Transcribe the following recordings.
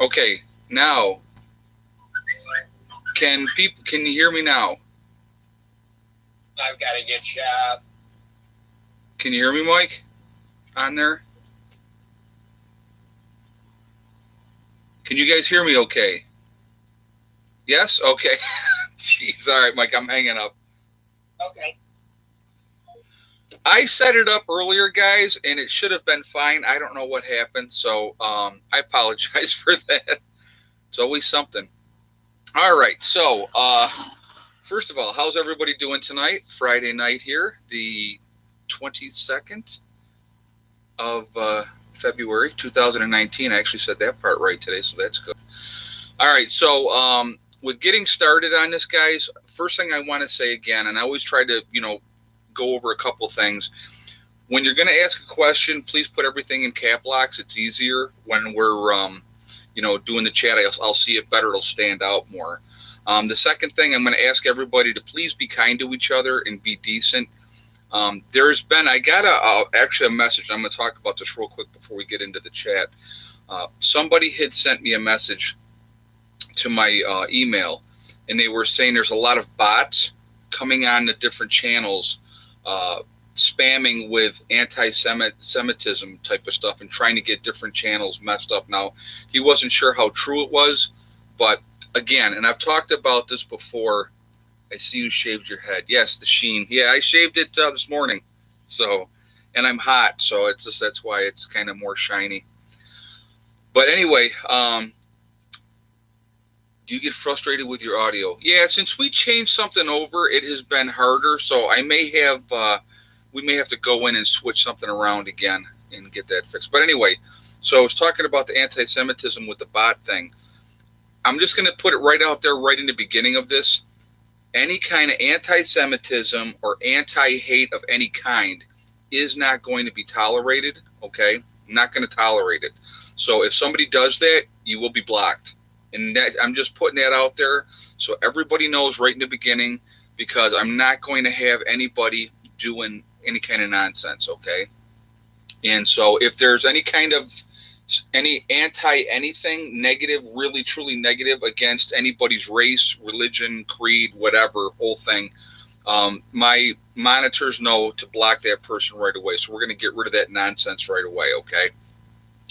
Okay, now can you hear me now? I've got to get shot. Can you hear me, Mike? On there? Can you guys hear me okay? Yes? Okay. Jeez, all right, Mike, I'm hanging up. Okay. I set it up earlier, guys, and it should have been fine. I don't know what happened, so I apologize for that. It's always something. All right, so first of all, how's everybody doing tonight? Friday night here, the 22nd of February 2019. I actually said that part right today, so that's good. All right, so with getting started on this, guys, first thing I want to say again, and I always try to, go over a couple things. When you're going to ask a question, please put everything in cap locks. It's easier when we're, doing the chat. I'll see it better. It'll stand out more. The second thing, I'm going to ask everybody to please be kind to each other and be decent. I got actually a message. I'm going to talk about this real quick before we get into the chat. Somebody had sent me a message to my email, and they were saying there's a lot of bots coming on the different channels, spamming with anti-Semitism type of stuff and trying to get different channels messed up. Now, he wasn't sure how true it was, but again, and I've talked about this before, I see you shaved your head. Yes, the sheen. Yeah, I shaved it this morning. So, and I'm hot, so it's just that's why it's kind of more shiny. But anyway, do you get frustrated with your audio? Yeah, since we changed something over, it has been harder. So we may have to go in and switch something around again and get that fixed. But anyway, so I was talking about the anti-Semitism with the bot thing. I'm just going to put it right out there, right in the beginning of this. Any kind of anti-Semitism or anti-hate of any kind is not going to be tolerated, okay? I'm not going to tolerate it. So if somebody does that, you will be blocked. And I'm just putting that out there so everybody knows right in the beginning, because I'm not going to have anybody doing any kind of nonsense, okay? And so if there's any anti-anything negative, really truly negative against anybody's race, religion, creed, whatever, whole thing, my monitors know to block that person right away. So we're going to get rid of that nonsense right away, okay?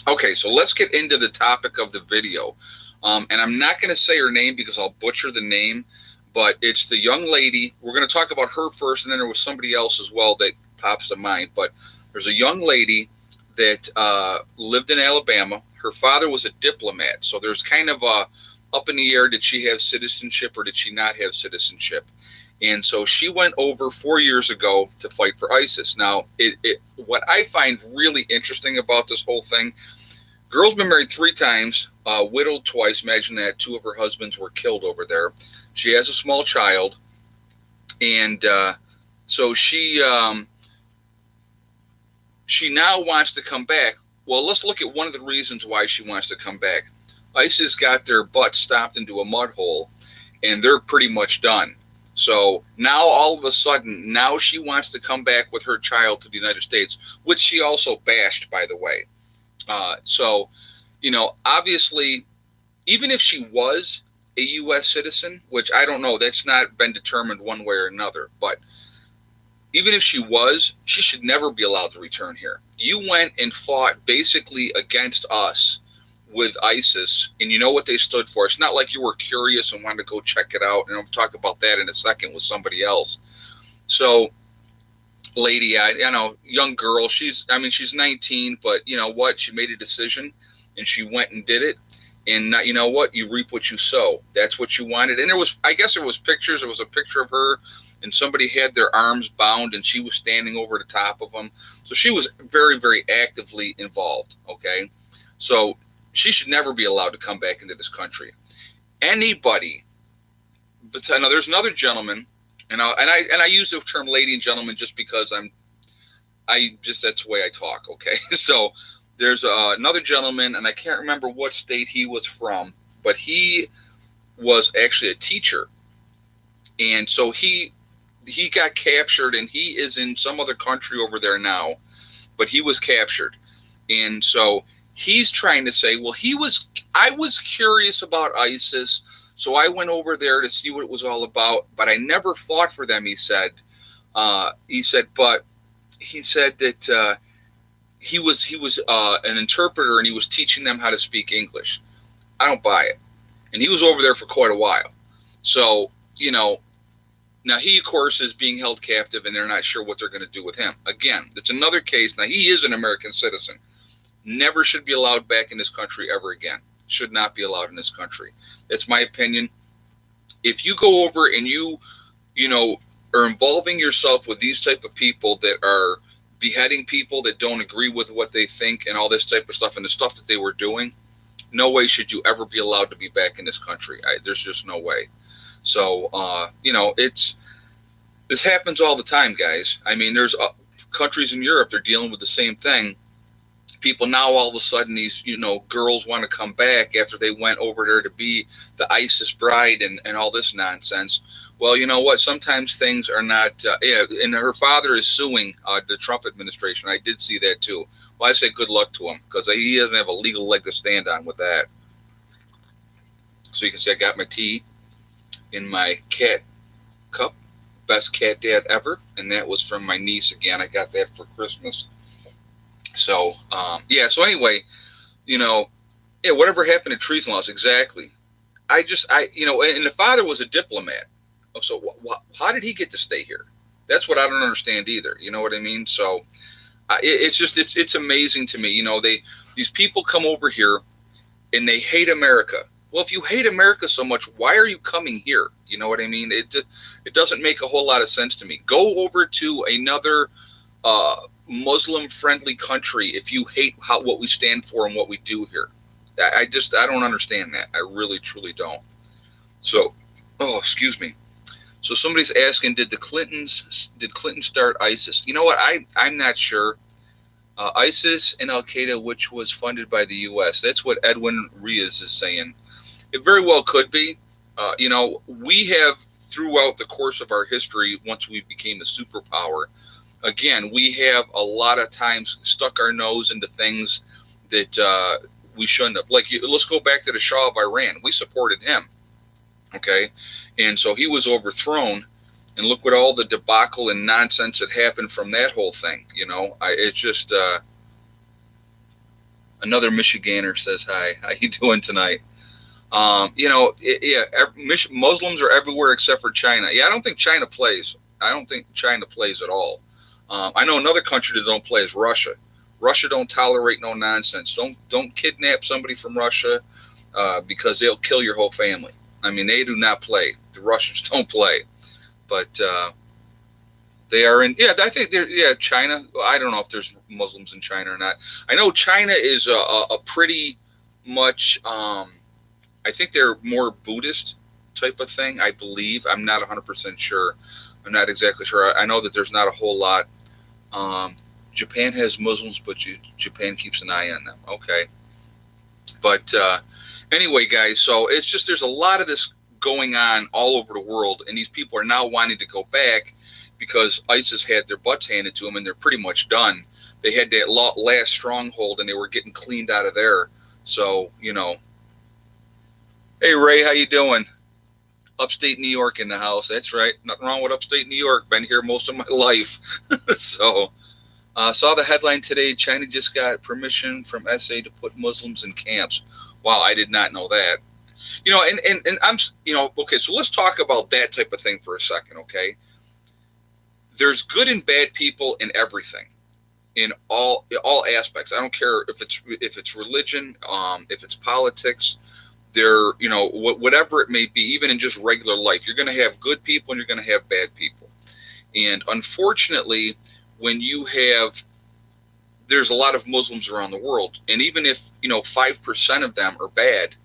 Okay, so let's get into the topic of the video. And I'm not going to say her name because I'll butcher the name, but it's the young lady. We're going to talk about her first, and then there was somebody else as well that pops to mind. But there's a young lady that lived in Alabama. Her father was a diplomat, so there's kind of a up in the air. Did she have citizenship or did she not have citizenship? And so she went over 4 years ago to fight for ISIS. Now, what I find really interesting about this whole thing, girl's been married 3 times, widowed twice. Imagine that. 2 of her husbands were killed over there. She has a small child, and so she now wants to come back. Well, let's look at one of the reasons why she wants to come back. ISIS got their butt stopped into a mud hole, and they're pretty much done. So now all of a sudden, now she wants to come back with her child to the United States, which she also bashed, by the way. So, obviously, even if she was a U.S. citizen, which I don't know, that's not been determined one way or another, but even if she was, she should never be allowed to return here. You went and fought basically against us with ISIS, and you know what they stood for. It's not like you were curious and wanted to go check it out, and I'll talk about that in a second with somebody else. So, lady, young girl, she's 19, but you know what? She made a decision, and she went and did it. And you know what? You reap what you sow. That's what you wanted. And I guess there was pictures. There was a picture of her, and somebody had their arms bound, and she was standing over the top of them. So she was very, very actively involved. Okay, so she should never be allowed to come back into this country. Anybody, but now there's another gentleman, and I use the term lady and gentleman just because that's the way I talk. Okay, so there's another gentleman, and I can't remember what state he was from, but he was actually a teacher, and so he got captured, and he is in some other country over there now, but he was captured, and so he's trying to say, well, I was curious about ISIS, so I went over there to see what it was all about, but I never fought for them. He said, but he said that he was an interpreter and he was teaching them how to speak English. I don't buy it. And he was over there for quite a while. So, now he, of course, is being held captive and they're not sure what they're going to do with him. Again, it's another case. Now, he is an American citizen. Never should be allowed back in this country ever again. Should not be allowed in this country. That's my opinion. If you go over and you are involving yourself with these type of people that are beheading people that don't agree with what they think and all this type of stuff and the stuff that they were doing, no way should you ever be allowed to be back in this country. There's just no way. So, this happens all the time, guys. I mean, there's countries in Europe, they're dealing with the same thing. People now, all of a sudden, these, girls want to come back after they went over there to be the ISIS bride and all this nonsense. Well, you know what? Sometimes things are not, and her father is suing the Trump administration. I did see that too. Well, I say good luck to him because he doesn't have a legal leg to stand on with that. So you can see I got my tea in my cat cup, best cat dad ever, and that was from my niece again. I got that for Christmas. So so anyway, whatever happened to treason laws, exactly. And the father was a diplomat. So how did he get to stay here? That's what I don't understand either. You know what I mean? So it's amazing to me. These people come over here and they hate America. Well, if you hate America so much, why are you coming here? You know what I mean? It doesn't make a whole lot of sense to me. Go over to another Muslim-friendly country if you hate what we stand for and what we do here. I don't understand that. I really, truly don't. So, excuse me. So somebody's asking, did Clinton start ISIS? You know what? I'm not sure. ISIS and Al-Qaeda, which was funded by the U.S. That's what Edwin Rios is saying. It very well could be. We have, throughout the course of our history, once we became a superpower, again, we have a lot of times stuck our nose into things that we shouldn't have. Let's go back to the Shah of Iran. We supported him. Okay. And so he was overthrown. And look what all the debacle and nonsense that happened from that whole thing. It's just another Michigander says hi. How you doing tonight? Muslims are everywhere except for China. Yeah, I don't think China plays. I don't think China plays at all. I know another country that don't play is Russia. Russia don't tolerate no nonsense. Don't kidnap somebody from Russia because they'll kill your whole family. I mean, they do not play. The Russians don't play. But they are in. Yeah, I think they're. Yeah, China. I don't know if there's Muslims in China or not. I know China is a pretty much. I think they're more Buddhist type of thing. I believe. I'm not 100% sure. I'm not exactly sure. I know that there's not a whole lot. Japan has Muslims, but Japan keeps an eye on them. Okay. But anyway, guys. So it's just there's a lot of this going on all over the world, and these people are now wanting to go back because ISIS had their butts handed to them, and they're pretty much done. They had that last stronghold, and they were getting cleaned out of there. So, Hey, Ray, how you doing? Upstate New York in the house. That's right. Nothing wrong with upstate New York. Been here most of my life. So, saw the headline today. China just got permission from SA to put Muslims in camps. Wow, I did not know that. And I'm, okay, so let's talk about that type of thing for a second, okay? There's good and bad people in everything, in all aspects. I don't care if it's religion, if it's politics, whatever it may be, even in just regular life, you're going to have good people and you're going to have bad people. And unfortunately, when there's a lot of Muslims around the world, and even if 5% of them are bad,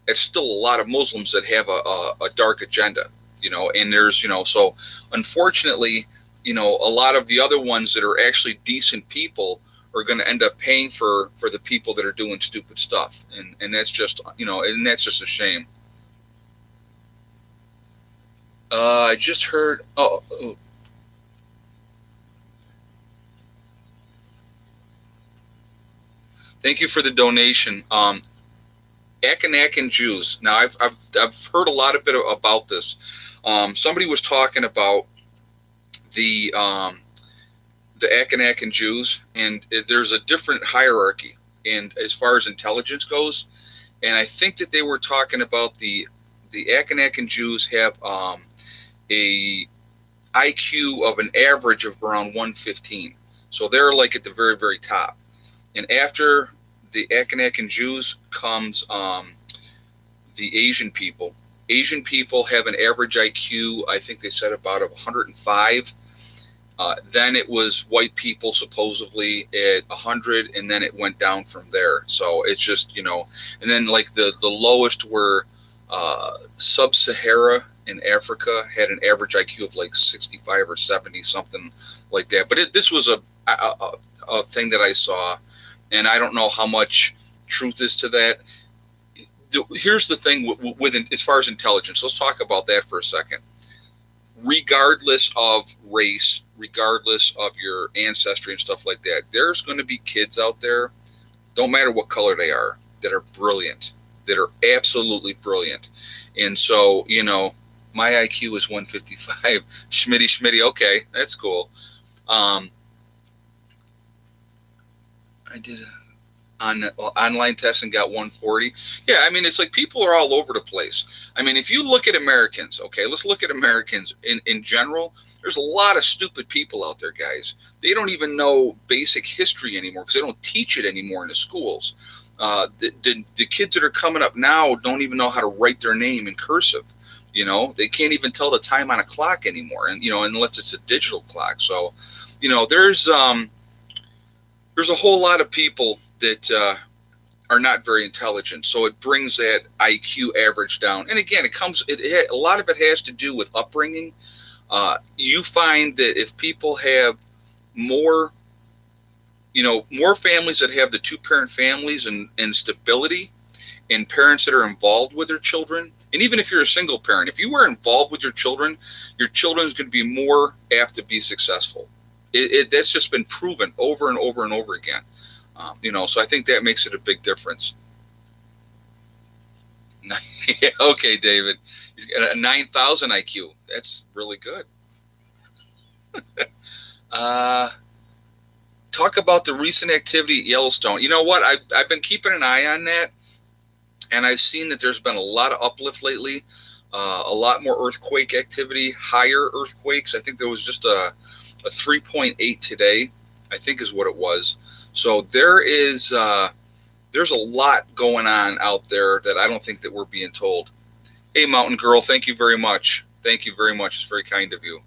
it's still a lot of Muslims that have a dark agenda, and there's, so unfortunately, a lot of the other ones that are actually decent people are going to end up paying for the people that are doing stupid stuff. And that's just, and that's just a shame. I just heard, Thank you for the donation. Akhenaken Jews. Now, I've heard a lot of bit about this. Somebody was talking about the Akhenaken Jews, and there's a different hierarchy, and as far as intelligence goes, and I think that they were talking about the Akhenaken Jews have a IQ of an average of around 115, so they're like at the very, very top. And after the Akhenaken Jews comes the Asian people. Asian people have an average IQ, I think they said about 105. Then it was white people supposedly at 100, and then it went down from there. So it's just, and then like the lowest were Sub-Sahara in Africa had an average IQ of like 65 or 70, something like that. But this was a thing that I saw, and I don't know how much truth is to that. Here's the thing with as far as intelligence. Let's talk about that for a second. Regardless of race, regardless of your ancestry and stuff like that, there's going to be kids out there, don't matter what color they are, that are brilliant, that are absolutely brilliant. And so, my IQ is 155. Schmitty, okay, that's cool. I did an online test and got 140. Yeah, I mean, it's like people are all over the place. I mean, if you look at Americans, okay, let's look at Americans in general. There's a lot of stupid people out there, guys. They don't even know basic history anymore because they don't teach it anymore in the schools. The kids that are coming up now don't even know how to write their name in cursive. They can't even tell the time on a clock anymore, and unless it's a digital clock. So, there's a whole lot of people that are not very intelligent. So it brings that IQ average down. And again, a lot of it has to do with upbringing. You find that if people have more families that have the two-parent families and stability, and parents that are involved with their children, and even if you're a single parent, if you are involved with your children is going to be more apt to be successful. That's just been proven over and over and over again. So I think that makes it a big difference. Okay, David. He's got a 9,000 IQ. That's really good. Talk about the recent activity at Yellowstone. You know what? I've been keeping an eye on that, and I've seen that there's been a lot of uplift lately, a lot more earthquake activity, higher earthquakes. I think there was just a 3.8 today, I think is what it was. So there's a lot going on out there that I don't think that we're being told. Hey, Mountain Girl, thank you very much. Thank you very much. It's very kind of you.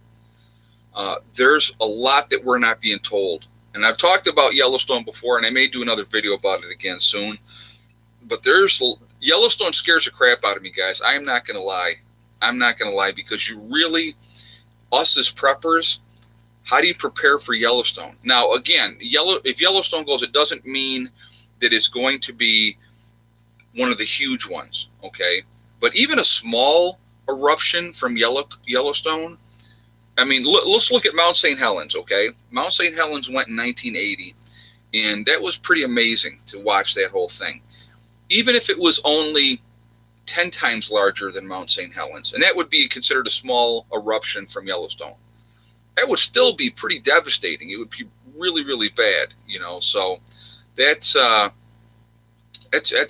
There's a lot that we're not being told. And I've talked about Yellowstone before, and I may do another video about it again soon. But Yellowstone scares the crap out of me, guys. I am not going to lie. I'm not going to lie, because us as preppers, how do you prepare for Yellowstone? Now, again, if Yellowstone goes, it doesn't mean that it's going to be one of the huge ones, okay? But even a small eruption from Yellowstone, I mean, let's look at Mount St. Helens, okay? Mount St. Helens went in 1980, and that was pretty amazing to watch that whole thing. Even if it was only 10 times larger than Mount St. Helens, and that would be considered a small eruption from Yellowstone, that would still be pretty devastating. It would be really, really bad, so that's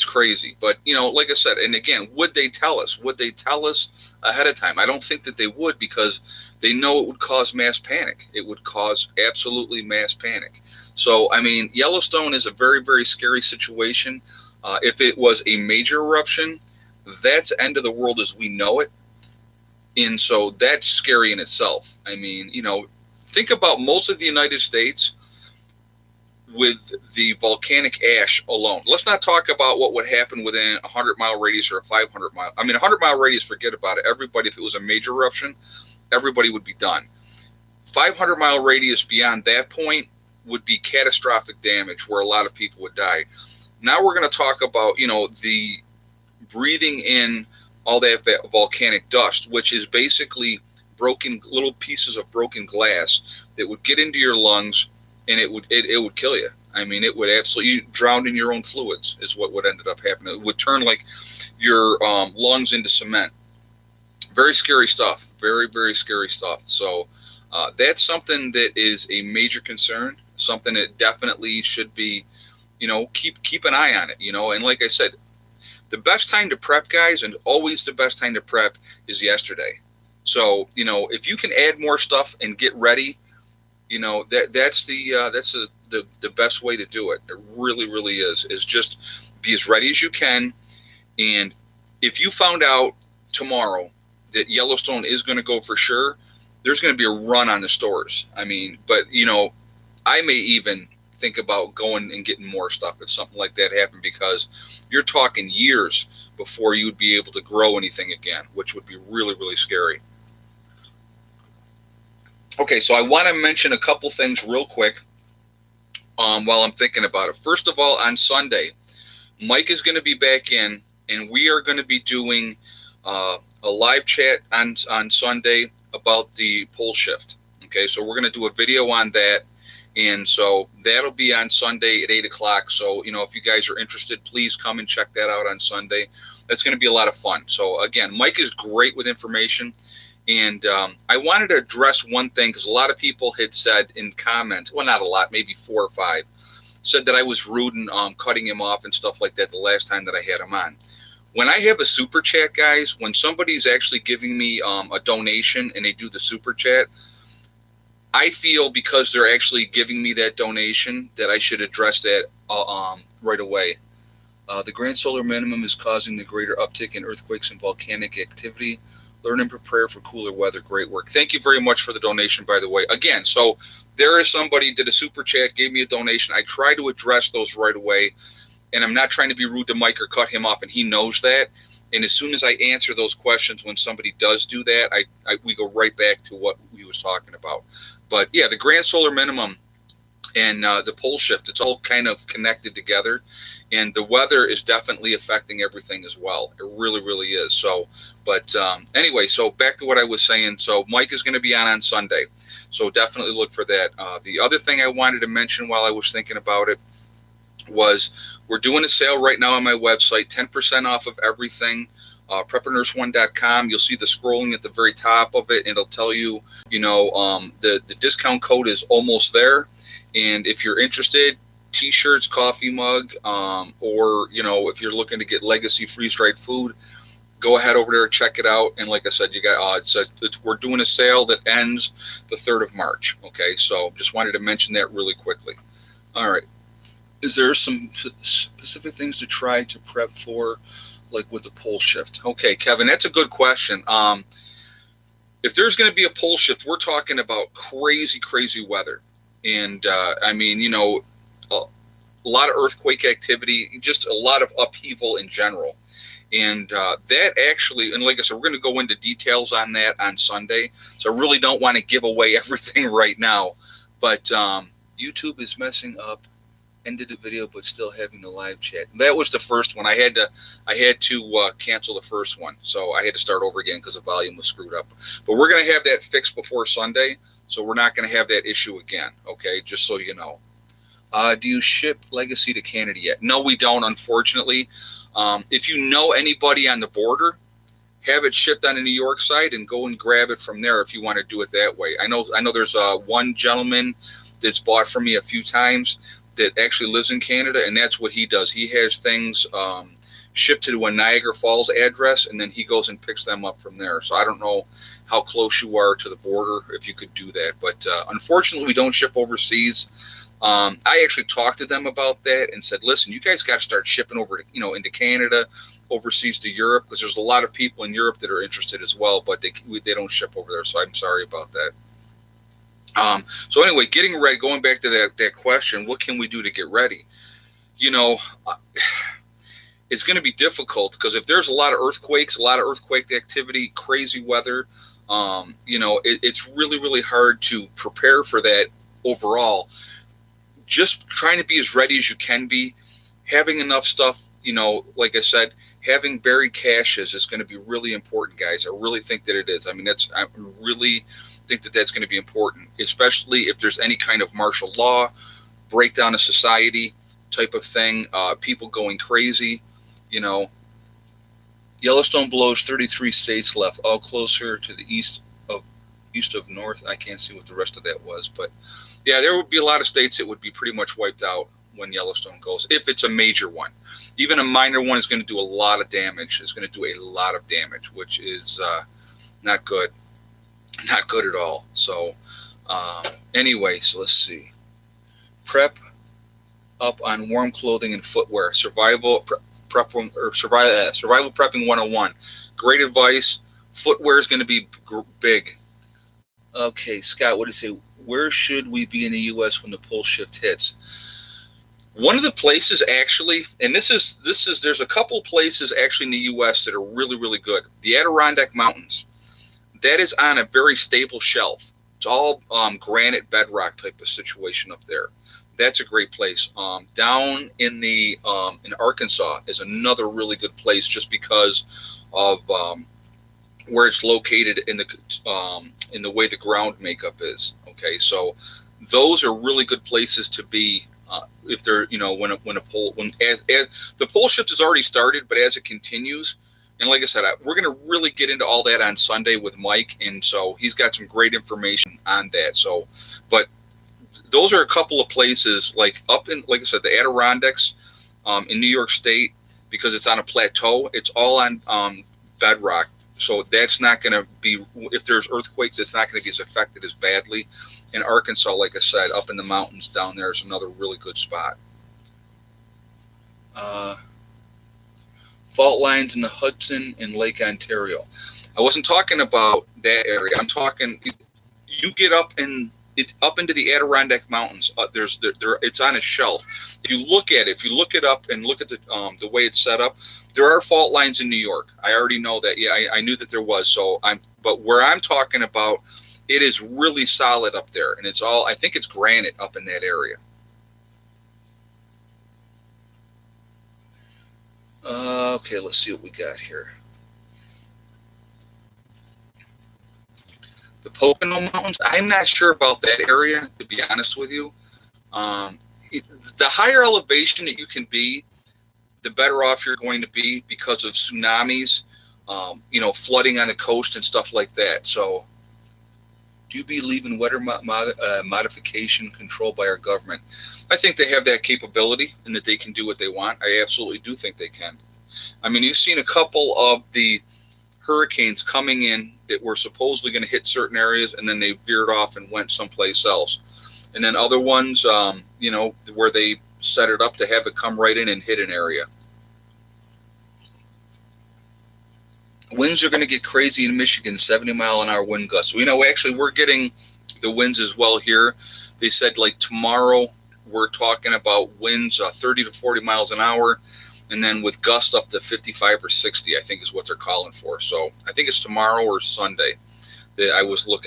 crazy. But, like I said, and again, would they tell us? Would they tell us ahead of time? I don't think that they would, because they know it would cause mass panic. It would cause absolutely mass panic. So, I mean, Yellowstone is a very, very scary situation. If it was a major eruption, that's end of the world as we know it. And so that's scary in itself. I mean, think about most of the United States with the volcanic ash alone. Let's not talk about what would happen within a 100-mile radius or a 500-mile. I mean, a 100-mile radius, forget about it. Everybody, if it was a major eruption, everybody would be done. 500-mile radius beyond that point would be catastrophic damage where a lot of people would die. Now we're going to talk about, the breathing in all that volcanic dust, which is basically little pieces of broken glass that would get into your lungs, and it would kill you. I mean, it would absolutely drown in your own fluids is what would ended up happening. It would turn like your lungs into cement. Very scary stuff. Very, very scary stuff. So that's something that is a major concern, something that definitely should be, keep an eye on it, and like I said, the best time to prep, guys, and always the best time to prep is yesterday. So, if you can add more stuff and get ready, that's the best way to do it. It really, really is just be as ready as you can. And if you found out tomorrow that Yellowstone is going to go for sure, there's going to be a run on the stores. I mean, but I may even think about going and getting more stuff if something like that happened, because you're talking years before you'd be able to grow anything again, which would be really, really scary. Okay, so I want to mention a couple things real quick while I'm thinking about it. First of all, on Sunday, Mike is going to be back in, and we are going to be doing a live chat on Sunday about the pole shift. Okay, so we're going to do a video on that. And so that'll be on Sunday at 8 o'clock. So, if you guys are interested, please come and check that out on Sunday. That's going to be a lot of fun. So, again, Mike is great with information. And I wanted to address one thing, because a lot of people had said in comments, well, not a lot, maybe 4 or 5, said that I was rude and cutting him off and stuff like that the last time that I had him on. When I have a super chat, guys, when somebody's actually giving me a donation and they do the super chat, I feel because they're actually giving me that donation that I should address that right away. The grand solar minimum is causing the greater uptick in earthquakes and volcanic activity. Learn and prepare for cooler weather. Great work. Thank you very much for the donation, by the way. Again, so there is somebody did a super chat, gave me a donation. I try to address those right away, and I'm not trying to be rude to Mike or cut him off, and he knows that. And as soon as I answer those questions, when somebody does do that, we go right back to what we was talking about. But yeah, the grand solar minimum and the pole shift, it's all kind of connected together, and the weather is definitely affecting everything as well. It really, really is. So, but anyway, so back to what I was saying. So Mike is going to be on Sunday, so definitely look for that. The other thing I wanted to mention while I was thinking about it was we're doing a sale right now on my website, 10% off of everything. PrepperNurse1.com. You'll see the scrolling at the very top of it, and it'll tell you, the discount code is almost there. And if you're interested, T-shirts, coffee mug, or if you're looking to get Legacy freeze-dried food, go ahead over there, check it out. And like I said, you got we're doing a sale that ends the 3rd of March. Okay, so just wanted to mention that really quickly. All right, is there some specific things to try to prep for, like with the pole shift? Okay, Kevin, that's a good question. If there's going to be a pole shift, we're talking about crazy, crazy weather. And I mean, a lot of earthquake activity, just a lot of upheaval in general. And that actually, and like I said, we're going to go into details on that on Sunday. So I really don't want to give away everything right now. But YouTube is messing up. Ended the video, but still having the live chat. That was the first one. I had to cancel the first one, so I had to start over again because the volume was screwed up. But we're going to have that fixed before Sunday, so we're not going to have that issue again. Okay, just so you know. Do you ship Legacy to Canada yet? No, we don't, unfortunately. If you know anybody on the border, have it shipped on the New York side and go and grab it from there if you want to do it that way. I know there's one gentleman that's bought from me a few times that actually lives in Canada, and that's what he does. He has things shipped to a Niagara Falls address, and then he goes and picks them up from there. So I don't know how close you are to the border if you could do that. But unfortunately, we don't ship overseas. I actually talked to them about that and said, listen, you guys got to start shipping over, into Canada, overseas to Europe, because there's a lot of people in Europe that are interested as well, but they don't ship over there. So I'm sorry about that. So anyway, getting ready, going back to that question, what can we do to get ready? It's going to be difficult because if there's a lot of earthquakes, a lot of earthquake activity, crazy weather, it's really, really hard to prepare for that overall. Just trying to be as ready as you can be, having enough stuff, like I said, having buried caches is going to be really important, guys. I really think that it is. I mean, I really think that that's going to be important, especially if there's any kind of martial law breakdown of society type of thing. People going crazy, you know. Yellowstone blows 33 states left, all closer to the east of north. I can't see what the rest of that was, but yeah, there would be a lot of states that would be pretty much wiped out when Yellowstone goes, if it's a major one. Even a minor one is going to do a lot of damage. It's going to do a lot of damage, which is not good. Not good at all. So anyway, so let's see. Prep up on warm clothing and footwear. Survival prepping 101. Great advice. Footwear is going to be big. Okay, Scott, what do you say? Where should we be in the U.S. when the pole shift hits? One of the places actually, and there's a couple places actually in the U.S. that are really, really good. The Adirondack Mountains. That is on a very stable shelf. It's all granite bedrock type of situation up there. That's a great place. Down in in Arkansas is another really good place just because of where it's located in the way the ground makeup is. Okay, so those are really good places to be if they're when as the pole shift has already started, but as it continues. And like I said, we're going to really get into all that on Sunday with Mike, and so he's got some great information on that. So, but those are a couple of places like up in, like I said, the Adirondacks in New York State, because it's on a plateau. It's all on bedrock, so that's not going to be, if there's earthquakes, it's not going to be as affected as badly. In Arkansas, like I said, up in the mountains down there is another really good spot. Fault lines in the Hudson and Lake Ontario. I wasn't talking about that area. I'm talking, you get up into the Adirondack Mountains. It's on a shelf. If you look it up and look at the way it's set up, there are fault lines in New York. I already know that. Yeah, I knew that there was. But where I'm talking about, it is really solid up there, and it's all, I think it's granite up in that area. Okay, let's see what we got here. The Pocono Mountains, I'm not sure about that area, to be honest with you. The higher elevation that you can be, the better off you're going to be because of tsunamis, flooding on the coast and stuff like that. So, do you believe in weather modification controlled by our government? I think they have that capability and that they can do what they want. I absolutely do think they can. I mean, you've seen a couple of the hurricanes coming in that were supposedly going to hit certain areas, and then they veered off and went someplace else. And then other ones, where they set it up to have it come right in and hit an area. Winds are going to get crazy in Michigan, 70-mile-an-hour wind gusts. Actually, we're getting the winds as well here. They said, like, tomorrow we're talking about winds 30 to 40 miles an hour, and then with gusts up to 55 or 60, I think is what they're calling for. So I think it's tomorrow or Sunday. I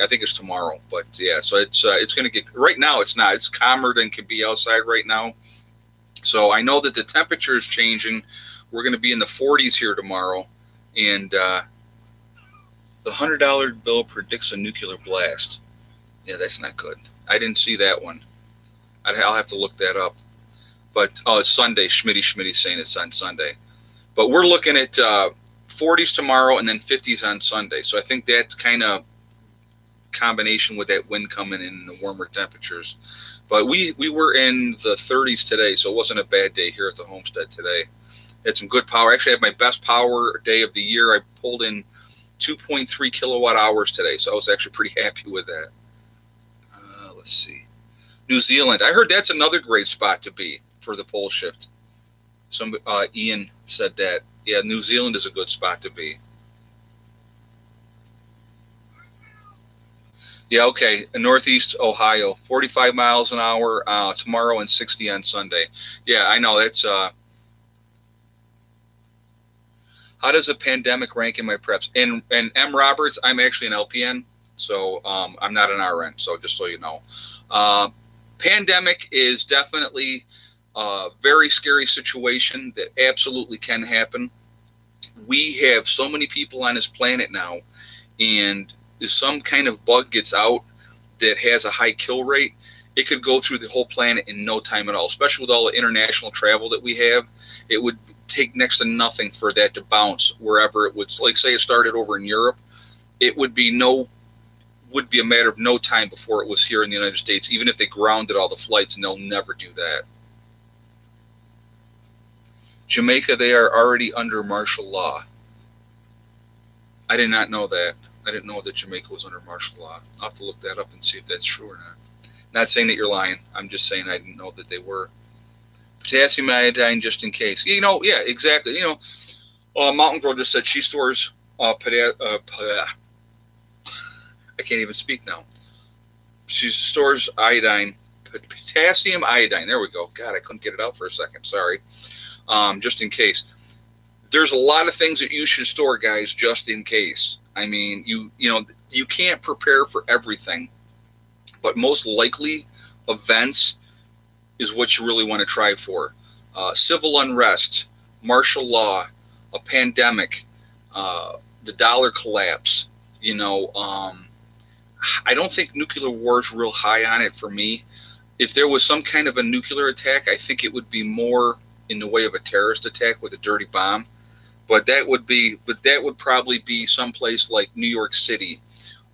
think it's tomorrow. But, yeah, so it's going to get – right now it's not. It's calmer than can be outside right now. So I know that the temperature is changing. We're going to be in the 40s here tomorrow. And the $100 bill predicts a nuclear blast. Yeah, that's not good. I didn't see that one. I'll have to look that up. But, it's Sunday. Schmitty saying it's on Sunday. But we're looking at 40s tomorrow and then 50s on Sunday. So I think that's kind of combination with that wind coming in and the warmer temperatures. But we were in the 30s today, so it wasn't a bad day here at the homestead today. Had some good power. Actually, I had my best power day of the year. I pulled in 2.3 kilowatt hours today, so I was actually pretty happy with that. Let's see. New Zealand. I heard that's another great spot to be for the pole shift. Ian said that. Yeah, New Zealand is a good spot to be. Yeah, okay. Northeast Ohio, 45 miles an hour tomorrow and 60 on Sunday. Yeah, I know. That's... How does a pandemic rank in my preps? And M. Roberts, I'm actually an LPN, so I'm not an RN, so just so you know. Pandemic is definitely a very scary situation that absolutely can happen. We have so many people on this planet now, and if some kind of bug gets out that has a high kill rate, it could go through the whole planet in no time at all, especially with all the international travel that we have. It would take next to nothing for that to bounce wherever it would. Like, say it started over in Europe, it would be a matter of no time before it was here in the United States, even if they grounded all the flights, and they'll never do that. Jamaica, they are already under martial law. I did not know that. I didn't know that Jamaica was under martial law. I'll have to look that up and see if that's true or not. Not saying that you're lying. I'm just saying I didn't know that they were. Potassium iodine, just in case. Yeah, exactly. Mountain Girl just said she stores I can't even speak now. She stores iodine, potassium iodine. There we go. God, I couldn't get it out for a second. Sorry. Just in case. There's a lot of things that you should store, guys, just in case. I mean, you can't prepare for everything, but most likely events is what you really want to try for. Civil unrest, martial law, a pandemic, the dollar collapse. I don't think nuclear war is real high on it for me. If there was some kind of a nuclear attack, I think it would be more in the way of a terrorist attack with a dirty bomb. But that would probably be someplace like New York City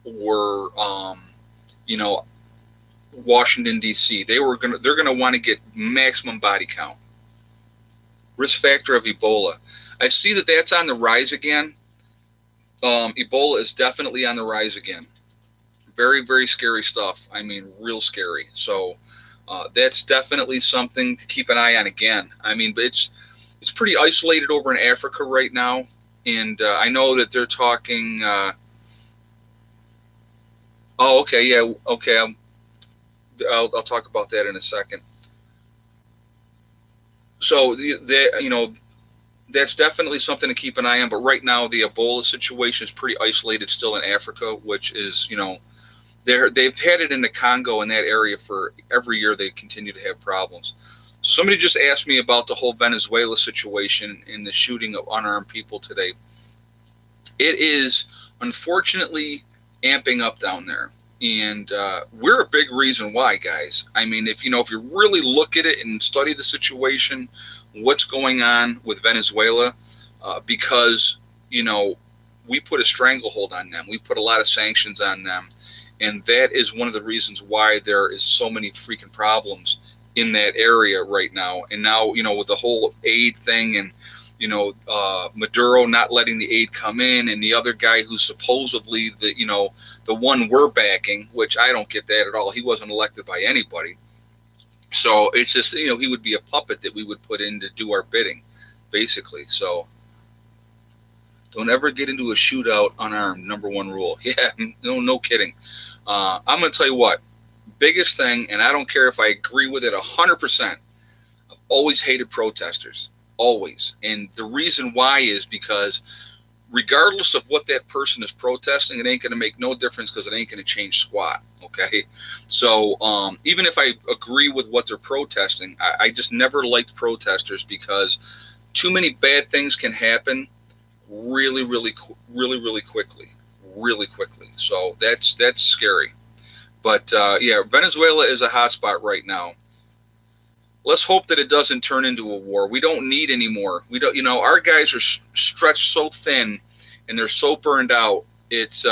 or Washington D.C. They're gonna want to get maximum body count. Risk factor of Ebola. I see that that's on the rise again. Ebola is definitely on the rise again. Very, very scary stuff. I mean, real scary. So that's definitely something to keep an eye on again. I mean, but it's pretty isolated over in Africa right now, and I know that they're talking. Oh, okay, yeah, okay. I'll talk about that in a second. So that's definitely something to keep an eye on. But right now, the Ebola situation is pretty isolated still in Africa, which is they've had it in the Congo in that area for every year. They continue to have problems. So somebody just asked me about the whole Venezuela situation and the shooting of unarmed people today. It is unfortunately amping up down there. And we're a big reason why, guys. I mean, if you really look at it and study the situation, what's going on with Venezuela, because, we put a stranglehold on them. We put a lot of sanctions on them. And that is one of the reasons why there is so many freaking problems in that area right now. And now, with the whole aid thing and, Maduro not letting the aid come in, and the other guy who's supposedly the one we're backing, which I don't get that at all. He wasn't elected by anybody. So it's just, he would be a puppet that we would put in to do our bidding, basically. So don't ever get into a shootout unarmed, number one rule. Yeah, no kidding. I'm going to tell you what, biggest thing, and I don't care if I agree with it 100%, I've always hated protesters. Always. And the reason why is because regardless of what that person is protesting, it ain't going to make no difference because it ain't going to change squat. Okay. So even if I agree with what they're protesting, I just never liked protesters because too many bad things can happen really quickly. So that's scary. But yeah, Venezuela is a hotspot right now. Let's hope that it doesn't turn into a war. We don't need any more. We don't, our guys are stretched so thin and they're so burned out. It's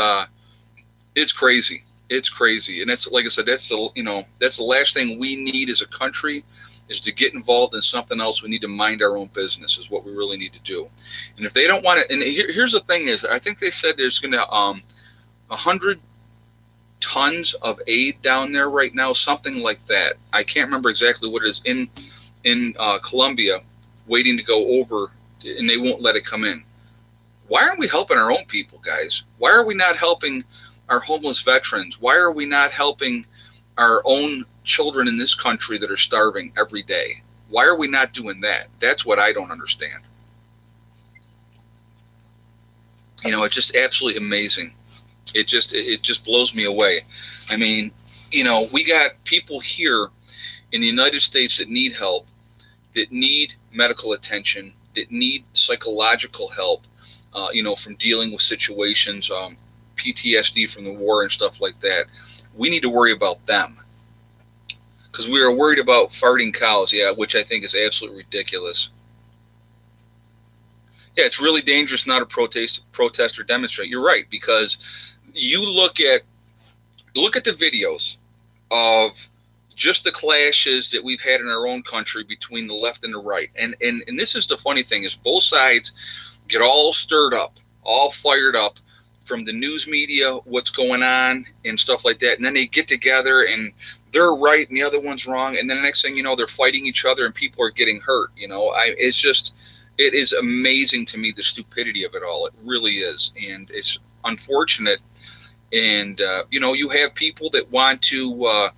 crazy. It's crazy. And that's, like I said, that's the last thing we need as a country is to get involved in something else. We need to mind our own business is what we really need to do. And if they don't want to, and here's the thing is, I think they said there's going to 100 tons of aid down there right now, something like that. I can't remember exactly what it is in Colombia, waiting to go over, and they won't let it come in. Why aren't we helping our own people, guys? Why are we not helping our homeless veterans? Why are we not helping our own children in this country that are starving every day? Why are we not doing that? That's what I don't understand. It's just absolutely amazing. It just blows me away. I mean, we got people here in the United States that need help, that need medical attention, that need psychological help, from dealing with situations, PTSD from the war and stuff like that. We need to worry about them. because we are worried about farting cows. Yeah, which I think is absolutely ridiculous. Yeah, it's really dangerous not to protest or demonstrate. You're right, because you look at the videos of just the clashes that we've had in our own country between the left and the right. And this is the funny thing, is both sides get all stirred up, all fired up from the news media, what's going on and stuff like that. And then they get together and they're right and the other one's wrong. And then the next thing you know, they're fighting each other and people are getting hurt. It is amazing to me, the stupidity of it all. It really is. And it's unfortunate. And, you have people that want to,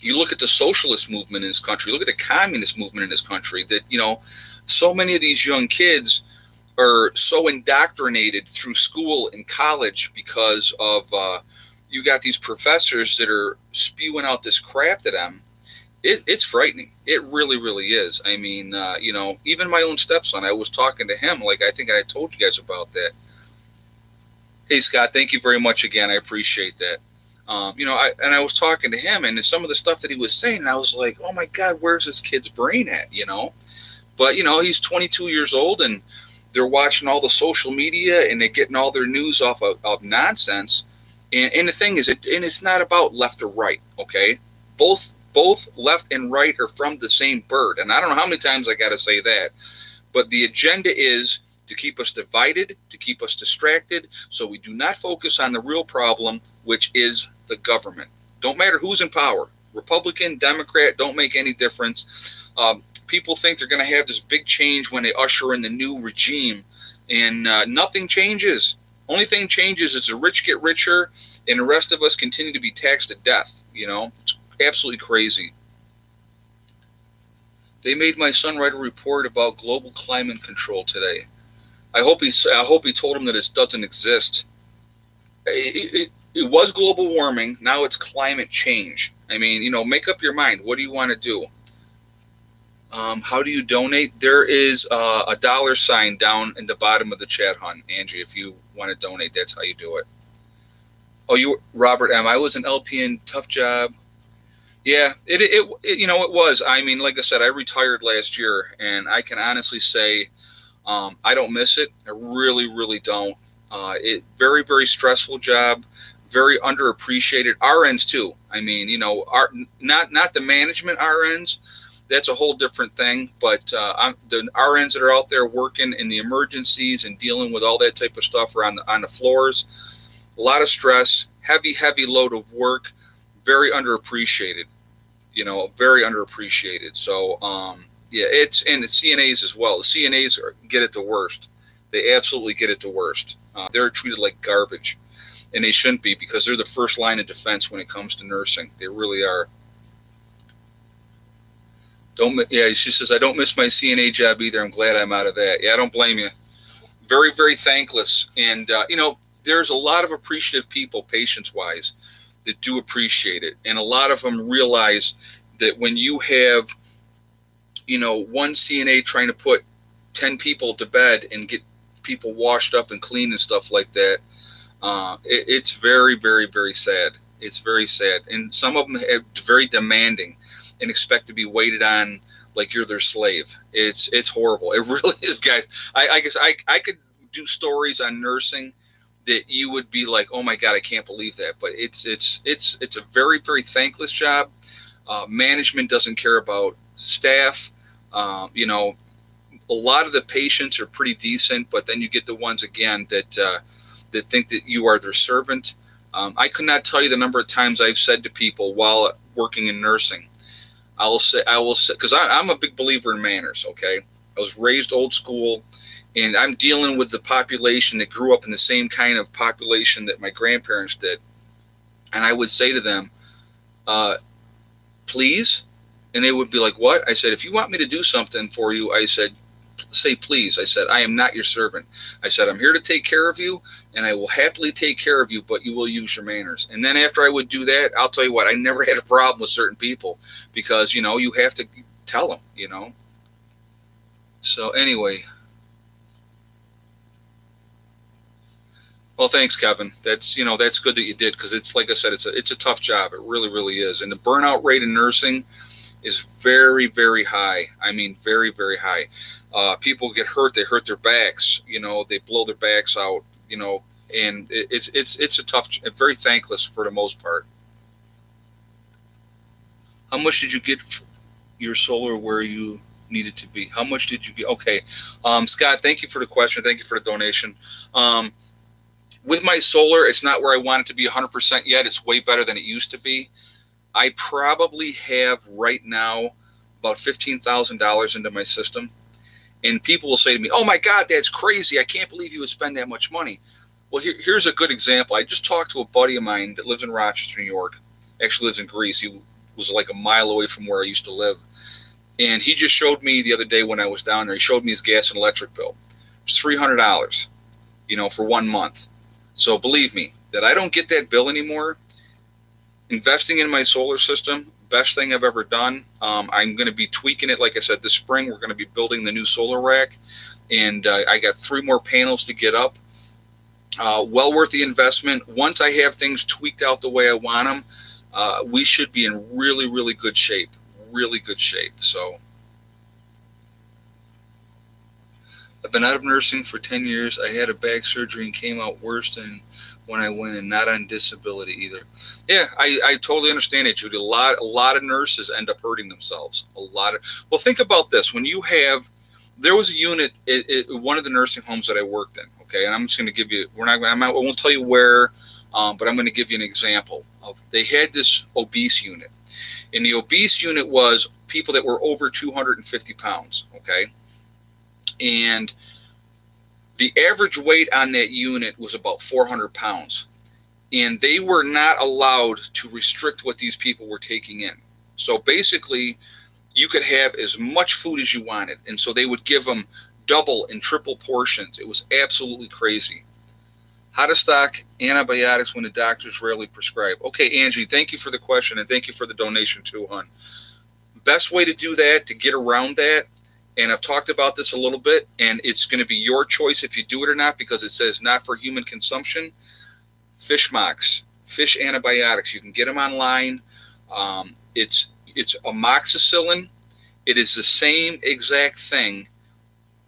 you look at the socialist movement in this country, look at the communist movement in this country, that, so many of these young kids are so indoctrinated through school and college because of, you got these professors that are spewing out this crap to them. It's frightening. It really, really is. I mean, even my own stepson, I was talking to him, like I think I told you guys about that. Hey, Scott, thank you very much again. I appreciate that. I was talking to him, and some of the stuff that he was saying, and I was like, oh my God, where's this kid's brain at, But, he's 22 years old, and they're watching all the social media, and they're getting all their news off of nonsense. And the thing is, it's not about left or right, okay? Both left and right are from the same bird. And I don't know how many times I got to say that. But the agenda is to keep us divided, to keep us distracted, so we do not focus on the real problem, which is the government. Don't matter who's in power. Republican, Democrat, don't make any difference. People think they're going to have this big change when they usher in the new regime, and nothing changes. Only thing changes is the rich get richer, and the rest of us continue to be taxed to death. It's absolutely crazy. They made my son write a report about global climate control today. I hope he told him that it doesn't exist. It was global warming. Now it's climate change. I mean, make up your mind. What do you want to do? How do you donate? There is a $sign down in the bottom of the chat, hon, Angie. If you want to donate, that's how you do it. Oh, Robert M. I was an LPN, tough job. Yeah, it was. I mean, like I said, I retired last year, and I can honestly say I don't miss it. I really, really don't. Very, very stressful job, very underappreciated. RNs too. I mean, not the management RNs. That's a whole different thing. But the RNs that are out there working in the emergencies and dealing with all that type of stuff are on the floors. A lot of stress, heavy load of work, very underappreciated. Very underappreciated. So, yeah, it's CNAs as well. The CNAs get it the worst. They absolutely get it the worst. They're treated like garbage, and they shouldn't be, because they're the first line of defense when it comes to nursing. They really are. She says, I don't miss my CNA job either. I'm glad I'm out of that. Yeah, I don't blame you. Very, very thankless. And, there's a lot of appreciative people, patients-wise, that do appreciate it. And a lot of them realize that when you have, one CNA trying to put 10 people to bed and get people washed up and clean and stuff like that, it's very, very, very sad. It's very sad. And some of them are very demanding and expect to be waited on like you're their slave. It's horrible. It really is, guys. I guess I could do stories on nursing that you would be like, oh my God, I can't believe that. But it's a very, very thankless job. Management doesn't care about staff. A lot of the patients are pretty decent, but then you get the ones again that think that you are their servant. I could not tell you the number of times I've said to people while working in nursing, I will say, because I'm a big believer in manners. Okay, I was raised old school, and I'm dealing with the population that grew up in the same kind of population that my grandparents did, and I would say to them, please, and they would be like, what? I said, if you want me to do something for you, I said, say please. I said, I am not your servant. I said, I'm here to take care of you, and I will happily take care of you, but you will use your manners. And then after I would do that, I'll tell you what, I never had a problem with certain people, because, you have to tell them, So anyway. Well, thanks, Kevin. That's good that you did, because it's like I said, it's a tough job. It really, really is. And the burnout rate in nursing is very, very high. I mean, very, very high. People get hurt. They hurt their backs. They blow their backs out. And it's a tough, very thankless for the most part. How much did you get your solar where you needed to be? How much did you get? Okay, Scott, thank you for the question. Thank you for the donation. With my solar, it's not where I want it to be 100% yet. It's way better than it used to be. I probably have right now about $15,000 into my system. And people will say to me, "Oh my God, that's crazy. I can't believe you would spend that much money." Well, here's a good example. I just talked to a buddy of mine that lives in Rochester, New York. Actually lives in Greece. He was like a mile away from where I used to live. And he just showed me the other day when I was down there, he showed me his gas and electric bill. It's $300, for 1 month. So believe me, that I don't get that bill anymore. Investing in my solar system, best thing I've ever done. I'm going to be tweaking it. Like I said, this spring, we're going to be building the new solar rack. And I got 3 more panels to get up. Well worth the investment. Once I have things tweaked out the way I want them, we should be in really, really good shape. Really good shape. So I've been out of nursing for 10 years. I had a back surgery and came out worse than when I went in, not on disability either. Yeah, I totally understand it, Judy. A lot of nurses end up hurting themselves. Well, think about this. There was a unit at one of the nursing homes that I worked in. Okay, and I'm just going to give you. I won't tell you where, but I'm going to give you an example of. They had this obese unit, and the obese unit was people that were over 250 pounds. Okay, and the average weight on that unit was about 400 pounds, and they were not allowed to restrict what these people were taking in. So basically, you could have as much food as you wanted, and so they would give them double and triple portions. It was absolutely crazy. How to stock antibiotics when the doctors rarely prescribe. Okay, Angie, thank you for the question, and thank you for the donation too, hon. Best way to do that, to get around that, and I've talked about this a little bit, and it's going to be your choice if you do it or not, because it says not for human consumption. Fish mox, fish antibiotics. You can get them online. It's amoxicillin. It is the same exact thing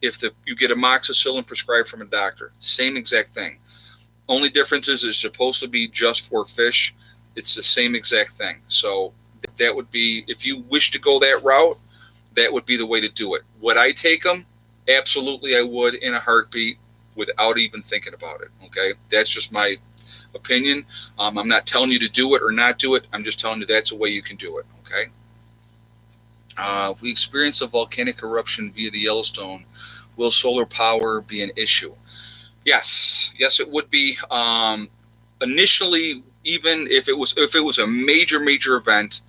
if you get amoxicillin prescribed from a doctor. Same exact thing. Only difference is it's supposed to be just for fish. It's the same exact thing. So that would be, if you wish to go that route, that would be the way to do it. Would I take them? Absolutely, I would, in a heartbeat, without even thinking about it. Okay, that's just my opinion. I'm not telling you to do it or not do it. I'm just telling you that's a way you can do it. Okay. If we experience a volcanic eruption via the Yellowstone, will solar power be an issue? Yes, it would be. Initially, even if it was a major event,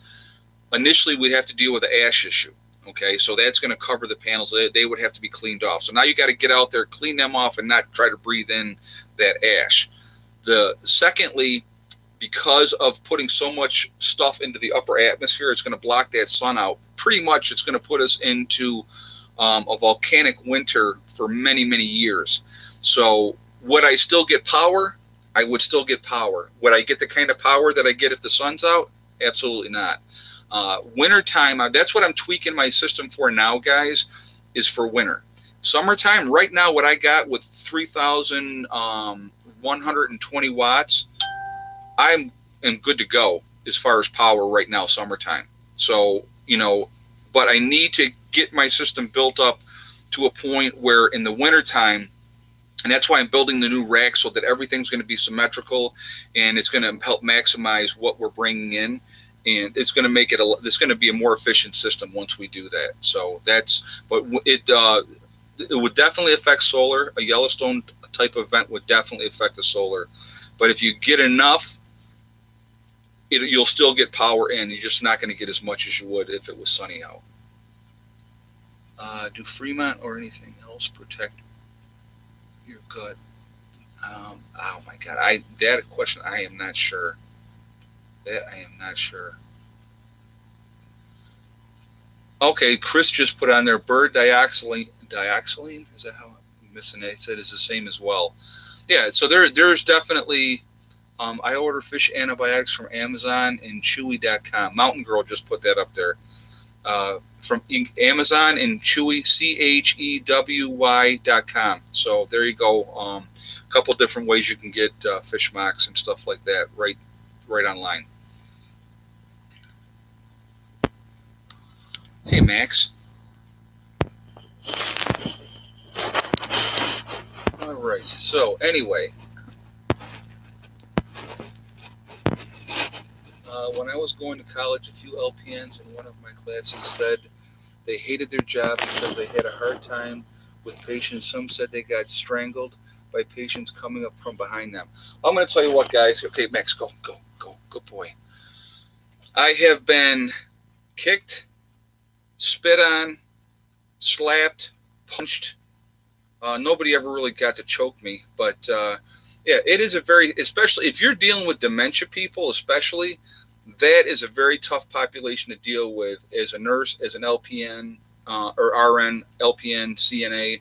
initially we'd have to deal with the ash issue. Okay, so that's going to cover the panels. They would have to be cleaned off. So now you got to get out there, clean them off, and not try to breathe in that ash. Secondly, because of putting so much stuff into the upper atmosphere, it's going to block that sun out. Pretty much, it's going to put us into a volcanic winter for many years. So would I still get power? I would still get power. Would I get the kind of power that I get if the sun's out? Absolutely not. Wintertime, that's what I'm tweaking my system for now, guys, is for winter. Summertime, right now, what I got with 3,120 watts, I am good to go as far as power right now, summertime. So, but I need to get my system built up to a point where in the wintertime, and that's why I'm building the new rack so that everything's going to be symmetrical, and it's going to help maximize what we're bringing in. And it's going to make it's going to be a more efficient system once we do that. So it would definitely affect solar. A Yellowstone type event would definitely affect the solar. But if you get enough, you'll still get power in. You're just not going to get as much as you would if it was sunny out. Do Fremont or anything else protect your gut? Oh my God! That question, I am not sure. Okay, Chris just put on there bird dioxazine. Is that how I'm missing it? He said it's the same as well. Yeah, so there's definitely. I order fish antibiotics from Amazon and Chewy.com. Mountain Girl just put that up there. From Amazon and Chewy, CHEWY.com. So there you go. A couple different ways you can get fish mocks and stuff like that right online. Hey, Max. All right. So anyway, when I was going to college, a few LPNs in one of my classes said they hated their job because they had a hard time with patients. Some said they got strangled by patients coming up from behind them. I'm going to tell you what, guys. Okay, Max, go, good boy. I have been kicked, spit on, slapped, punched. Nobody ever really got to choke me, but yeah, it is a very, especially if you're dealing with dementia people, especially, that is a very tough population to deal with as a nurse, as an LPN or RN, LPN, CNA.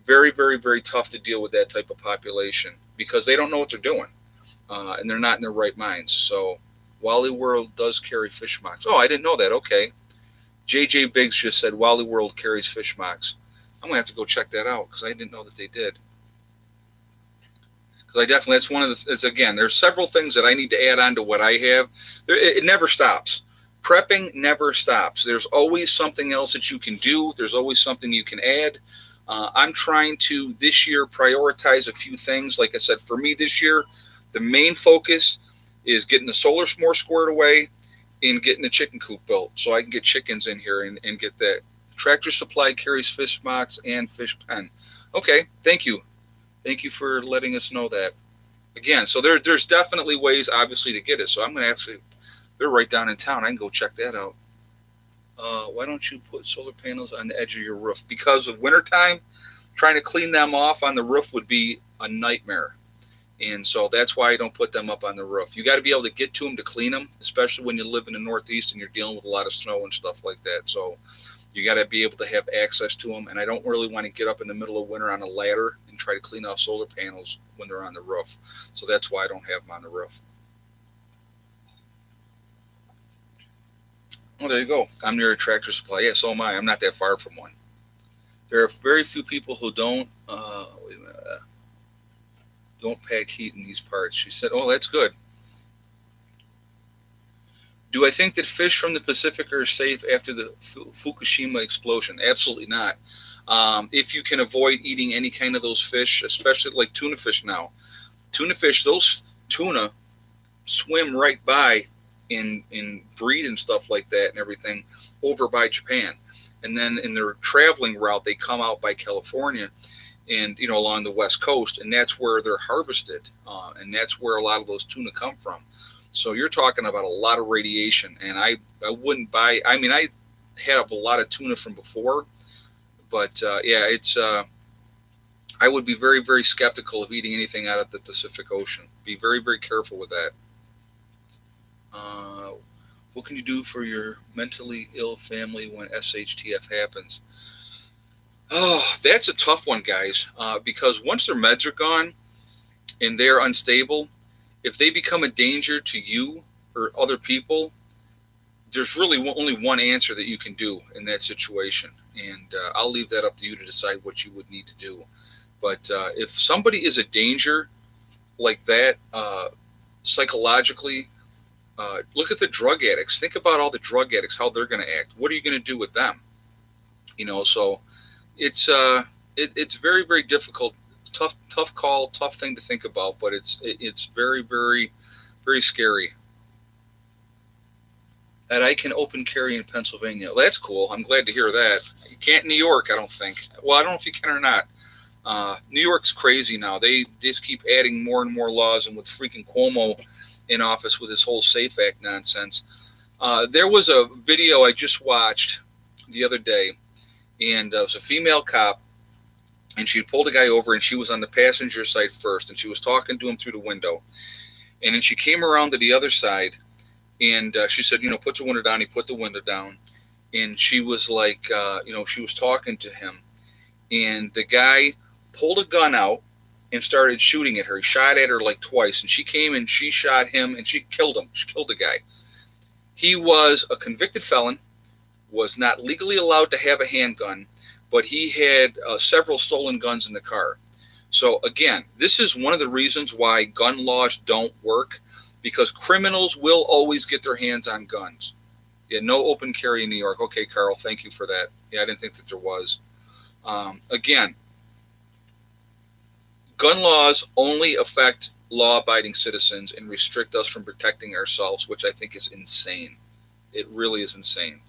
Very, very, very tough to deal with that type of population because they don't know what they're doing and they're not in their right minds. So Wally World does carry fish mocks. Oh, I didn't know that. Okay. JJ Biggs just said Wally World carries fish mocks. I'm going to have to go check that out because I didn't know that they did. Because I definitely, that's one of the, it's again, there's several things that I need to add on to what I have. It never stops. Prepping never stops. There's always something else that you can do. There's always something you can add. I'm trying to this year prioritize a few things. Like I said, for me this year, the main focus is getting the solar more squared away and getting the chicken coop built so I can get chickens in here and get that. Tractor Supply carries fish mocks and fish pen. Okay, thank you. Thank you for letting us know that. Again, so there's definitely ways, obviously, to get it. So I'm going to actually, they're right down in town. I can go check that out. Why don't you put solar panels on the edge of your roof? Because of wintertime, trying to clean them off on the roof would be a nightmare. And so that's why I don't put them up on the roof. You got to be able to get to them to clean them, especially when you live in the Northeast and you're dealing with a lot of snow and stuff like that. So you got to be able to have access to them. And I don't really want to get up in the middle of winter on a ladder and try to clean off solar panels when they're on the roof. So that's why I don't have them on the roof. Well, there you go. I'm near a Tractor Supply. Yeah, so am I. I'm not that far from one. There are very few people who don't pack heat in these parts. She said, oh, that's good. Do I think that fish from the Pacific are safe after the Fukushima explosion? Absolutely not. If you can avoid eating any kind of those fish, especially like tuna fish now. Tuna fish, those tuna swim right by in breed and stuff like that and everything over by Japan. And then in their traveling route, they come out by California and, along the West Coast. And that's where they're harvested. And that's where a lot of those tuna come from. So you're talking about a lot of radiation. And I wouldn't buy, I had a lot of tuna from before. But, yeah, it's, I would be very, very skeptical of eating anything out of the Pacific Ocean. Be very, very careful with that. What can you do for your mentally ill family when SHTF happens? Oh, that's a tough one, guys, because once their meds are gone and they're unstable, if they become a danger to you or other people, there's really only one answer that you can do in that situation. And I'll leave that up to you to decide what you would need to do. But if somebody is a danger like that, psychologically, look at the drug addicts. Think about all the drug addicts, how they're going to act. What are you going to do with them? So it's very, very difficult, tough call, tough thing to think about, but it's very, very, very scary. And I can open carry in Pennsylvania. Well, that's cool. I'm glad to hear that. You can't in New York, I don't think. Well, I don't know if you can or not. New York's crazy now. They just keep adding more and more laws, and with freaking Cuomo in office with this whole SAFE Act nonsense. There was a video I just watched the other day, and it was a female cop, and she pulled a guy over, and she was on the passenger side first, and she was talking to him through the window. And then she came around to the other side, and she said, put the window down. He put the window down, and she was like, she was talking to him, and the guy pulled a gun out, and started shooting at her. He shot at her like twice, and she came and she shot him and she killed him. She killed the guy. He was a convicted felon, was not legally allowed to have a handgun, but he had several stolen guns in the car. So again, this is one of the reasons why gun laws don't work, because criminals will always get their hands on guns. Yeah, no open carry in New York. Okay, Carl, thank you for that. Yeah, I didn't think that there was. Again, gun laws only affect law-abiding citizens and restrict us from protecting ourselves, which I think is insane. It really is insane.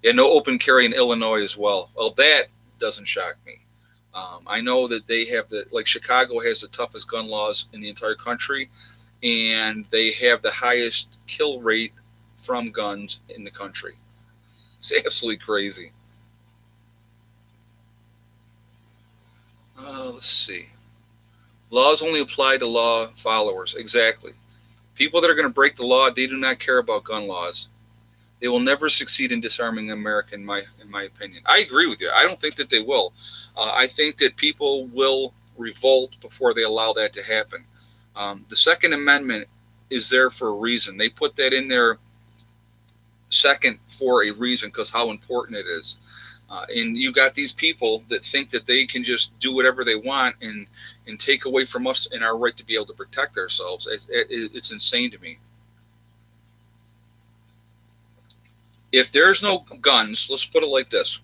Yeah, no open carry in Illinois as well. Well, that doesn't shock me. I know that they have Chicago has the toughest gun laws in the entire country, and they have the highest kill rate from guns in the country. It's absolutely crazy. Let's see. Laws only apply to law followers. Exactly. People that are going to break the law, they do not care about gun laws. They will never succeed in disarming America, in my opinion. I agree with you. I don't think that they will. I think that people will revolt before they allow that to happen. The Second Amendment is there for a reason. They put that in there second for a reason, because how important it is. And you got these people that think that they can just do whatever they want and take away from us and our right to be able to protect ourselves. It's insane to me. If there's no guns, let's put it like this.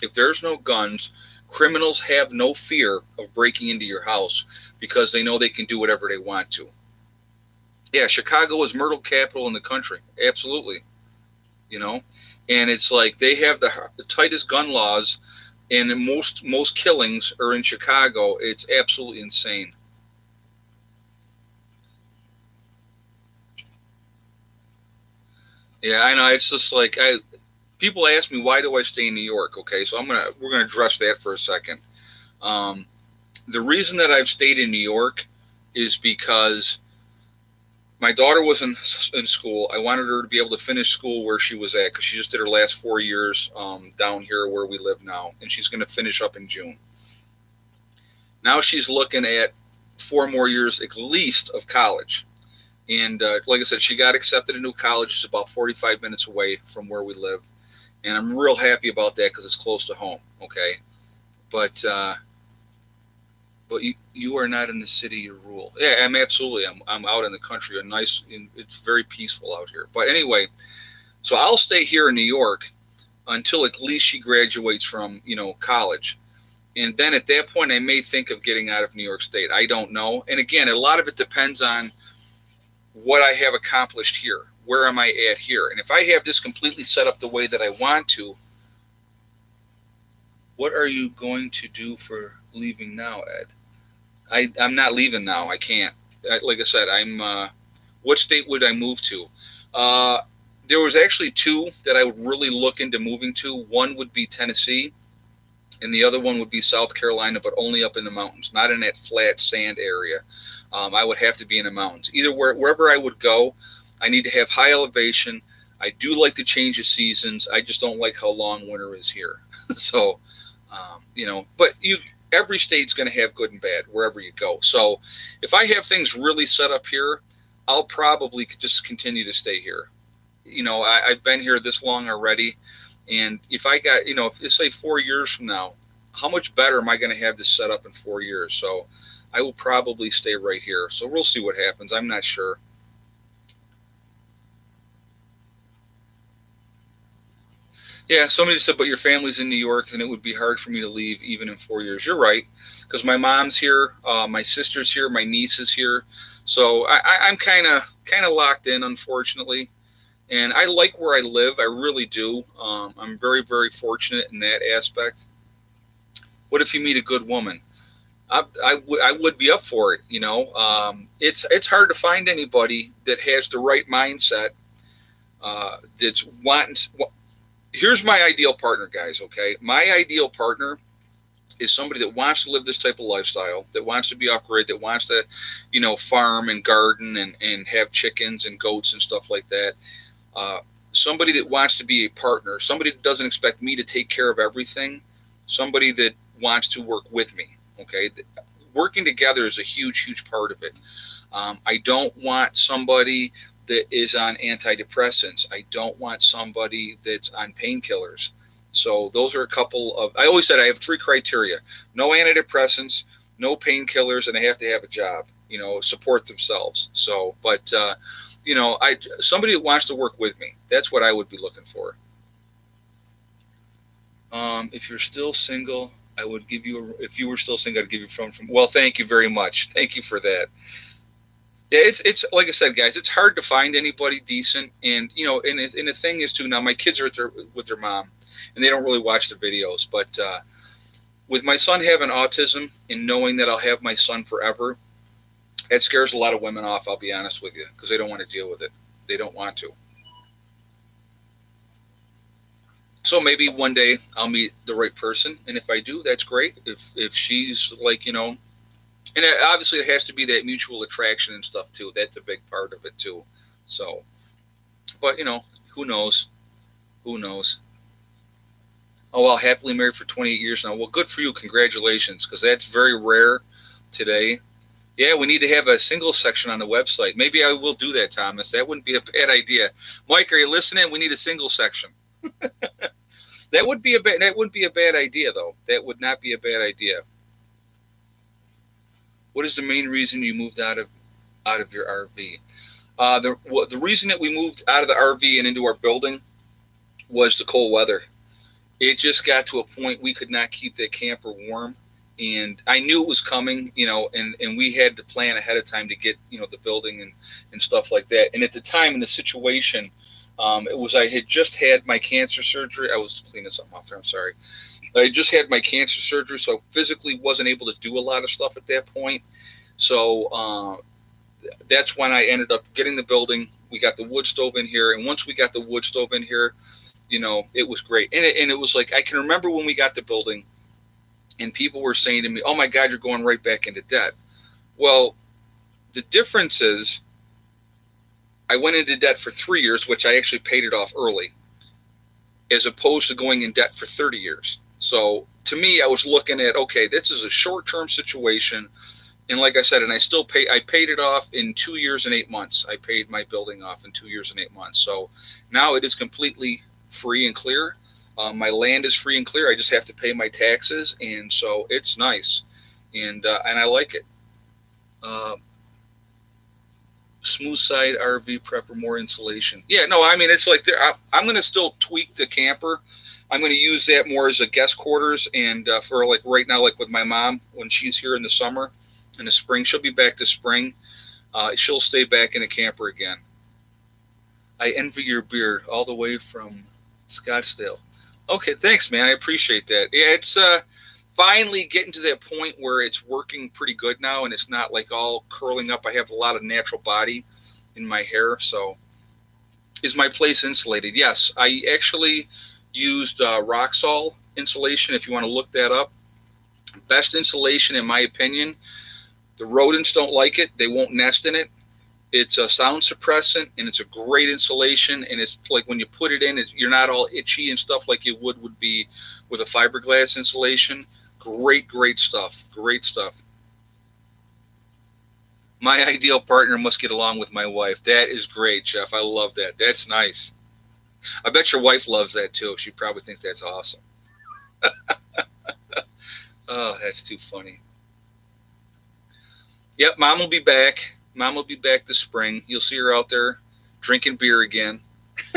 If there's no guns, criminals have no fear of breaking into your house because they know they can do whatever they want to. Yeah, Chicago is murder capital in the country. Absolutely. And it's like they have the tightest gun laws, and most killings are in Chicago. It's absolutely insane. Yeah, I know. It's just like people ask me, why do I stay in New York? Okay, so we're gonna address that for a second. The reason that I've stayed in New York is because my daughter was in school. I wanted her to be able to finish school where she was at, because she just did her last 4 years down here where we live now, and she's going to finish up in June. Now she's looking at 4 more years at least of college. And like I said, she got accepted into college. It's about 45 minutes away from where we live. And I'm real happy about that because it's close to home, okay? But you are not in the city you rule. Yeah, I'm absolutely. I'm out in the country. It's very peaceful out here. But anyway, so I'll stay here in New York until at least she graduates from college. And then at that point, I may think of getting out of New York State. I don't know. And again, a lot of it depends on what I have accomplished here. Where am I at here? And if I have this completely set up the way that I want to, what are you going to do for leaving now, Ed? I'm not leaving now. I can't. Like I said, what state would I move to? There was actually 2 that I would really look into moving to. One would be Tennessee, and the other one would be South Carolina, but only up in the mountains, not in that flat sand area. I would have to be in the mountains. Wherever I would go, I need to have high elevation. I do like to change the seasons. I just don't like how long winter is here. So, but every state's going to have good and bad wherever you go. So if I have things really set up here, I'll probably just continue to stay here. I've been here this long already. And if I got, if say 4 years from now, how much better am I going to have this set up in 4 years? So I will probably stay right here. So we'll see what happens. I'm not sure. Yeah, somebody said, but your family's in New York, and it would be hard for me to leave even in 4 years. You're right, because my mom's here, my sister's here, my niece is here, so I'm kind of locked in, unfortunately. And I like where I live, I really do. I'm very, very fortunate in that aspect. What if you meet a good woman? I would be up for it. It's hard to find anybody that has the right mindset. That's wanting. Here's my ideal partner, guys, okay? My ideal partner is somebody that wants to live this type of lifestyle, that wants to be off grid, that wants to, farm and garden and have chickens and goats and stuff like that. Somebody that wants to be a partner, somebody that doesn't expect me to take care of everything, somebody that wants to work with me, okay? working together is a huge part of it. I don't want somebody that is on antidepressants. I don't want somebody that's on painkillers. So those are a couple of, I always said I have 3 criteria: no antidepressants, no painkillers, and they have to have a job, support themselves. So, but, somebody that wants to work with me, that's what I would be looking for. If you're still single, I would give you, if you were still single, I'd give you from, well, thank you very much. Thank you for that. Yeah, it's like I said, guys, it's hard to find anybody decent. And, and the thing is too, now my kids are with their mom and they don't really watch the videos, but, with my son having autism and knowing that I'll have my son forever, it scares a lot of women off, I'll be honest with you, because they don't want to deal with it. They don't want to. So maybe one day I'll meet the right person, and if I do, that's great. If she's like, and obviously it has to be that mutual attraction and stuff too. That's a big part of it too. So, but who knows? Who knows? Oh, well, happily married for 28 years now. Well, good for you. Congratulations, because that's very rare today. Yeah, we need to have a single section on the website. Maybe I will do that, Thomas. That wouldn't be a bad idea. Mike, are you listening? We need a single section. That wouldn't be a bad idea, though. That would not be a bad idea. What is the main reason you moved out of your RV? The reason that we moved out of the RV and into our building was the cold weather. It just got to a point we could not keep that camper warm, and I knew it was coming, and we had to plan ahead of time to get, the building and stuff like that. And at the time in the situation, I had just had my cancer surgery. I was cleaning something off there. I'm sorry. I just had my cancer surgery, so physically wasn't able to do a lot of stuff at that point. So that's when I ended up getting the building. We got the wood stove in here, and once we got the wood stove in here, it was great. And it was like, I can remember when we got the building and people were saying to me, oh my God, you're going right back into debt. Well, the difference is I went into debt for 3 years, which I actually paid it off early, as opposed to going in debt for 30 years. So to me, I was looking at, okay, this is a short-term situation. And like I said, and I paid it off in 2 years and 8 months. I paid my building off in 2 years and 8 months. So now it is completely free and clear. My land is free and clear. I just have to pay my taxes, and so it's nice, and I like it. Smooth side RV prepper, more insulation. Yeah, no, I mean, it's like I'm going to still tweak the camper. I'm going to use that more as a guest quarters, and for like right now, like with my mom when she's here in the summer, in the spring, she'll be back this spring. She'll stay back in a camper again. I envy your beard all the way from Scottsdale. Okay, thanks, man. I appreciate that. Yeah, it's finally getting to that point where it's working pretty good now, and it's not like all curling up. I have a lot of natural body in my hair. So, is my place insulated? Yes, I actually used Roxol insulation. If you want to look that up, best insulation in my opinion. The rodents don't like it; they won't nest in it. It's a sound suppressant, and it's a great insulation. And it's like when you put it in, you're not all itchy and stuff like you would be with a fiberglass insulation. Great stuff. Great stuff. My ideal partner must get along with my wife. That is great, Jeff. I love that. That's nice. I bet your wife loves that too. She probably thinks that's awesome. Oh, that's too funny. Yep, Mom will be back. Mom will be back this spring. You'll see her out there drinking beer again.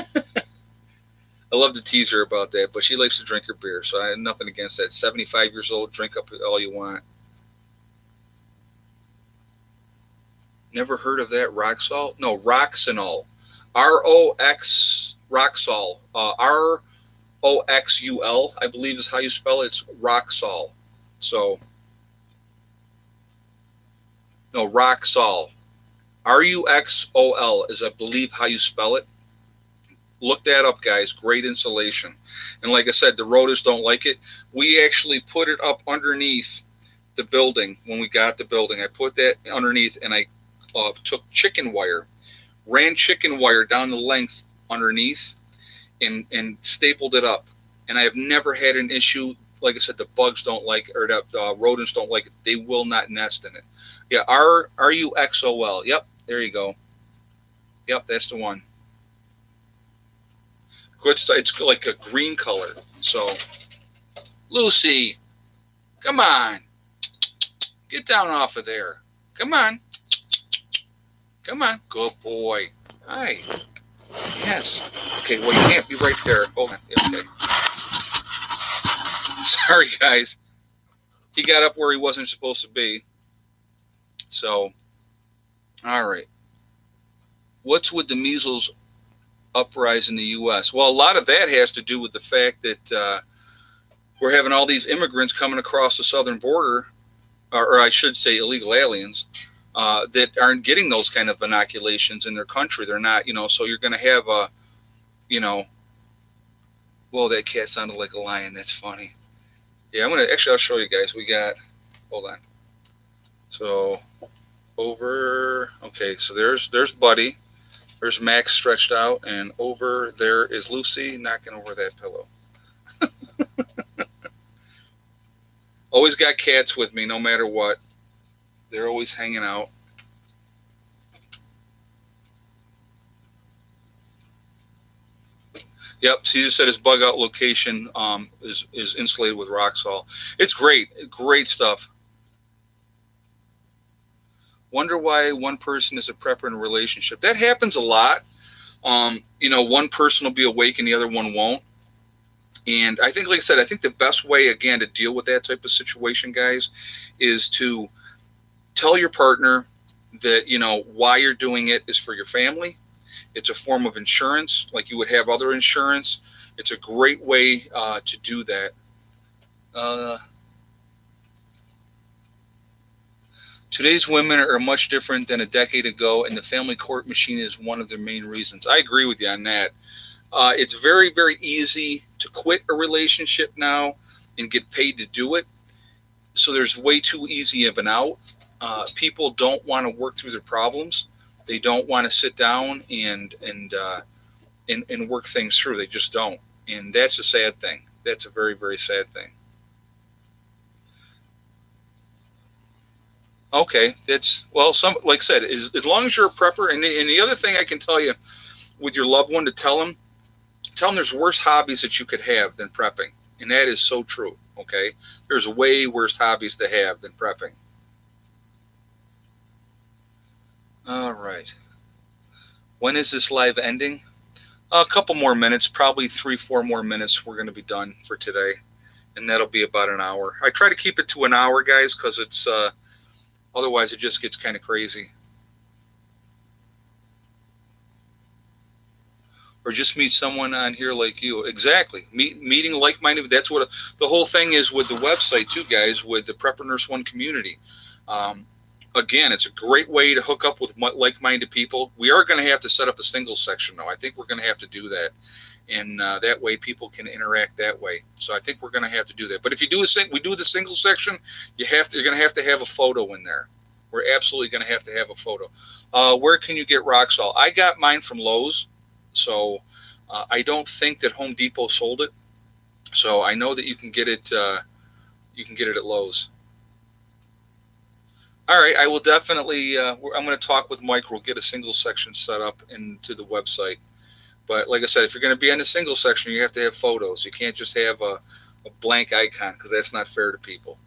I love to tease her about that, but she likes to drink her beer, so I have nothing against that. 75 years old, drink up all you want. Never heard of that, Roxol? No, Roxanol. R-O-X, Roxol. R-O-X-U-L, I believe is how you spell it. It's Roxol. So, no, Roxol. R-U-X-O-L is, I believe, how you spell it. Look that up, guys. Great insulation. And like I said, the rodents don't like it. We actually put it up underneath the building when we got the building. I put that underneath, and I took chicken wire, ran chicken wire down the length underneath, and stapled it up. And I have never had an issue. like I said, the bugs don't like, or the rodents don't like it. They will not nest in it. Yeah, RUXOL. Yep, there you go. Yep, that's the one. Good stuff. It's like a green color. So, Lucy, come on, get down off of there. Come on, come on, good boy. Hi. Yes. Okay. Well, you can't be right there. Hold on. Okay. Sorry, guys. He got up where he wasn't supposed to be. So, all right. What's with the measles uprising in the U.S.? Well, a lot of that has to do with the fact that we're having all these immigrants coming across the southern border, or I should say illegal aliens, that aren't getting those kind of inoculations in their country. They're not, so you're going to have a, well, that cat sounded like a lion. That's funny. Yeah, I'll show you guys. Hold on. So okay, so there's Buddy. There's Max stretched out, and over there is Lucy knocking over that pillow. Always got cats with me, no matter what. They're always hanging out. Yep, so he just said his bug out location is insulated with Roxol. It's great stuff. Wonder why one person is a prepper in a relationship. That happens a lot. One person will be awake and the other one won't. And I think, like I said, I think the best way, again, to deal with that type of situation, guys, is to tell your partner that, why you're doing it is for your family. It's a form of insurance, like you would have other insurance. It's a great way to do that. Today's women are much different than a decade ago, and the family court machine is one of their main reasons. I agree with you on that. It's very, very easy to quit a relationship now and get paid to do it. So there's way too easy of an out. People don't want to work through their problems. They don't want to sit down and work things through. They just don't, and that's a sad thing. That's a very, very sad thing. Okay, like I said, as long as you're a prepper, and the other thing I can tell you with your loved one, to tell them there's worse hobbies that you could have than prepping, and that is so true. Okay, there's way worse hobbies to have than prepping. All right. When is this live ending? A couple more minutes, probably 3-4 more minutes. We're going to be done for today, and that'll be about an hour. I try to keep it to an hour, guys, because it's otherwise it just gets kind of crazy. Or just meet someone on here like you. Exactly. Meeting like-minded. That's what the whole thing is with the website too, guys, with the Prepper Nurse One community. Again, it's a great way to hook up with like-minded people. We are going to have to set up a singles section, though. I think we're going to have to do that, and that way people can interact that way. So I think we're going to have to do that. But if you do we do the singles section, you're going to have a photo in there. We're absolutely going to have a photo. Where can you get Roxol? I got mine from Lowe's, so I don't think that Home Depot sold it. So I know that you can get it. You can get it at Lowe's. All right, I will definitely. I'm going to talk with Mike. We'll get a single section set up into the website. But like I said, if you're going to be in the single section, you have to have photos. You can't just have a blank icon, because that's not fair to people.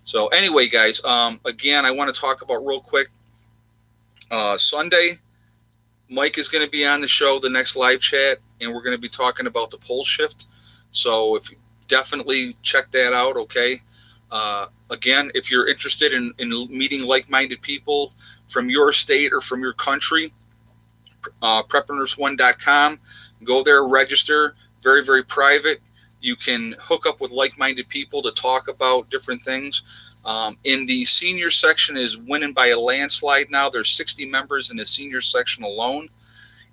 So anyway, guys, again, I want to talk about real quick. Sunday, Mike is going to be on the show, the next live chat, and we're going to be talking about the pole shift. So if definitely check that out. Okay. Again, if you're interested in meeting like-minded people from your state or from your country, preppernurse1.com, go there, register. Very, very private. You can hook up with like-minded people to talk about different things. In the senior section is winning by a landslide now. There's 60 members in the senior section alone,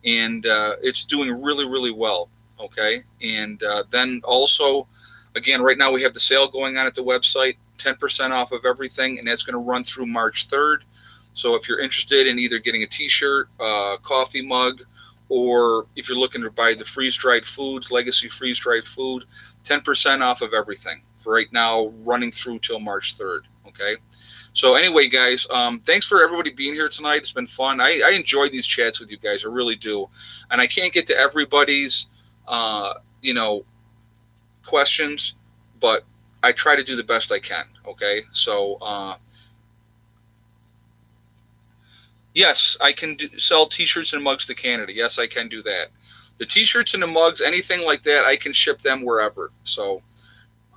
and it's doing really, really well. Okay, and then also, again, right now we have the sale going on at the website, 10% off of everything, and that's going to run through March 3rd. So if you're interested in either getting a t-shirt, coffee mug, or if you're looking to buy the freeze-dried foods, Legacy freeze-dried food, 10% off of everything for right now, running through till March 3rd. Okay. So anyway, guys, thanks for everybody being here tonight. It's been fun. I enjoy these chats with you guys. I really do. And I can't get to everybody's, questions, but I try to do the best I can. Okay. So, yes, I can sell T-shirts and mugs to Canada. Yes, I can do that. The T-shirts and the mugs, anything like that, I can ship them wherever. So,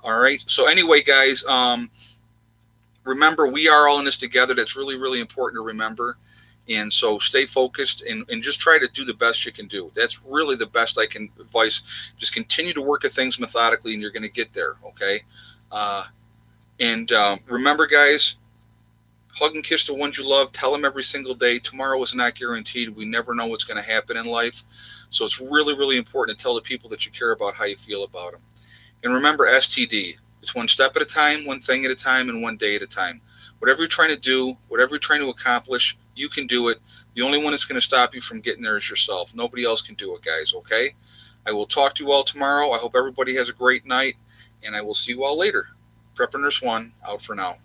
all right. So anyway, guys, remember, we are all in this together. That's really, really important to remember. And so stay focused and just try to do the best you can do. That's really the best I can advise. Just continue to work at things methodically and you're going to get there. Okay. Remember, guys, hug and kiss the ones you love. Tell them every single day. Tomorrow is not guaranteed. We never know what's going to happen in life. So it's really, really important to tell the people that you care about how you feel about them. And remember, STD. It's one step at a time, one thing at a time, and one day at a time. Whatever you're trying to do, whatever you're trying to accomplish, you can do it. The only one that's going to stop you from getting there is yourself. Nobody else can do it, guys, okay? I will talk to you all tomorrow. I hope everybody has a great night, and I will see you all later. Prepper Nurse 1, out for now.